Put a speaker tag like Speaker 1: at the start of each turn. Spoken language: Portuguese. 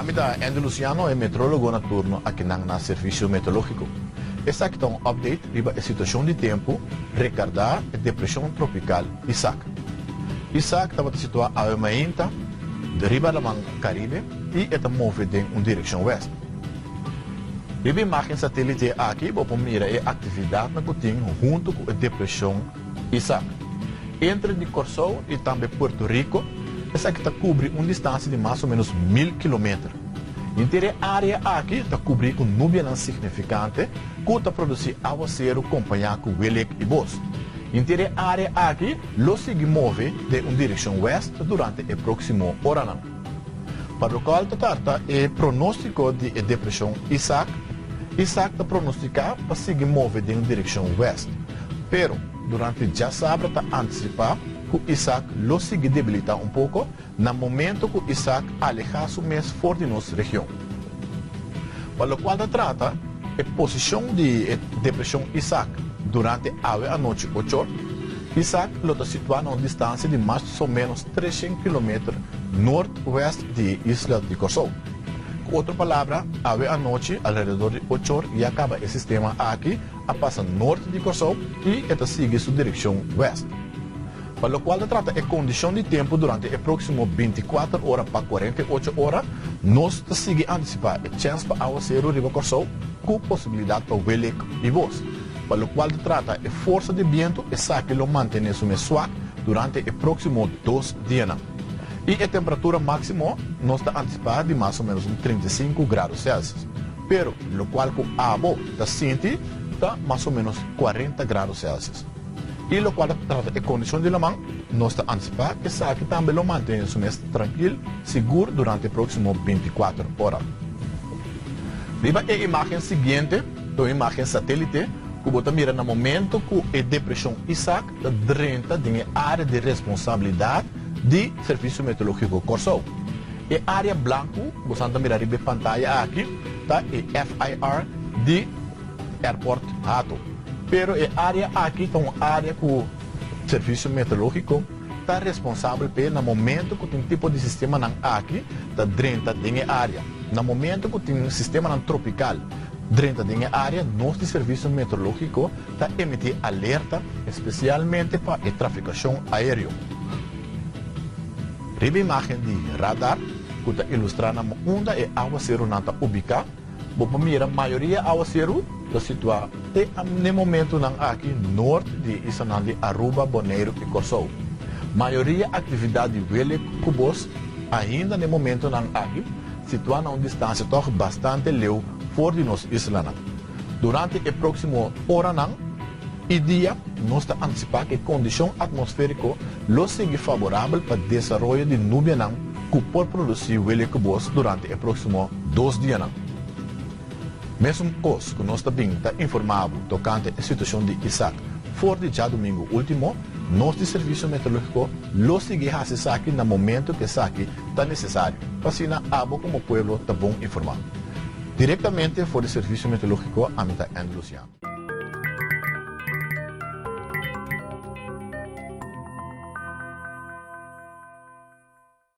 Speaker 1: Amita Andy Luciano é metrólogo na turno aqui na Serviço Meteorológico. Esta aqui é um update sobre a situação de tempo recordar a depressão tropical Isaac. Isaac estava situado a uma inta de riba do Mar Caribe e está movendo em direção oeste. A imagem satélite aqui vamos mirar a atividade na cotinha junto com a depressão Isaac. Entre de Corsou e também Porto Rico, essa aqui está cobre uma distância de mais ou menos 1000 km. Entre a área aqui está cobre com nuvem significante que está produzindo aguaceiro acompanhado com welek e bos. Entre a área aqui, lo sigue move de uma direção oeste durante a próxima hora. Para o qual trata o pronóstico de depressão Isaac, Isaac está pronosticado para seguir move de uma direção oeste. Pero durante já sábado está antecipado que Isaac lo sigue debilitar um pouco no momento que Isaac aleja-se mais forte de nossa região. Para o qual trata a posição de depressão Isaac durante a noite 8 horas, Isaac está situado a uma distância de mais ou menos 300 km noroeste de Isla de Corsou. Com outra palavra, a noite, ao redor de 8 horas, e acaba o sistema aqui, a passa norte de Corsou e esta sigue sua direção oeste. Para o qual trata a condição de tempo durante as próximas 24 horas para 48 horas, nós seguimos a antecipar a chance para aguaceiro riba Corsou com possibilidade para welek e voz. Para o qual trata a força de vento essa que lo mantém suave durante os próximos 2 dias. E a temperatura máxima nós está antecipada de mais ou menos 35 graus Celsius. Pero, o qual com a água está sente está mais ou menos 40 graus Celsius. E o qual trata a condição de lamang, nós está antecipada que essa que também lo mantém tranquilo, seguro durante as próximas 24 horas. Viva a imagem seguinte, a imagem satélite, que você mira no momento que a depressão Isaac está dentro da área de responsabilidade de Serviço Meteorológico Corsou. A área branca, você está mirando a pantalla aqui, está a FIR de Airport Hato. Pero a área aqui é uma área que o Serviço Meteorológico está responsável no momento que tem tipo de sistema aqui, está dentro da área. No momento que tem um sistema tropical dentro da área, nosso Serviço Meteorológico está emitindo alerta, especialmente para a traficação aérea. A imagem de radar, que está ilustrando onde é aguaceiro não está ubicado, vamos mirar a maioria aguaceiro está situado no momento aqui norte de Isla de Aruba, Bonaire e Corsou. Maioria atividade de welek cubos ainda no momento aqui situada a uma distância bastante leu fora de nossa isla. Durante a próxima hora e dia, nós está antecipando que a condição atmosférica lo sigue favorável para o desenvolvimento de nuvem que pode produzir welek cubos durante os próximos 2 dias. Mesmo coisa que nós também está informado tocante a situação de Isaac, fora de já domingo último, nosso Serviço Meteorológico lo sigue a aqui no momento que aqui está necessário, para assim abo como povo está bom informado. Diretamente fora do Serviço Meteorológico, a Andy Luciano.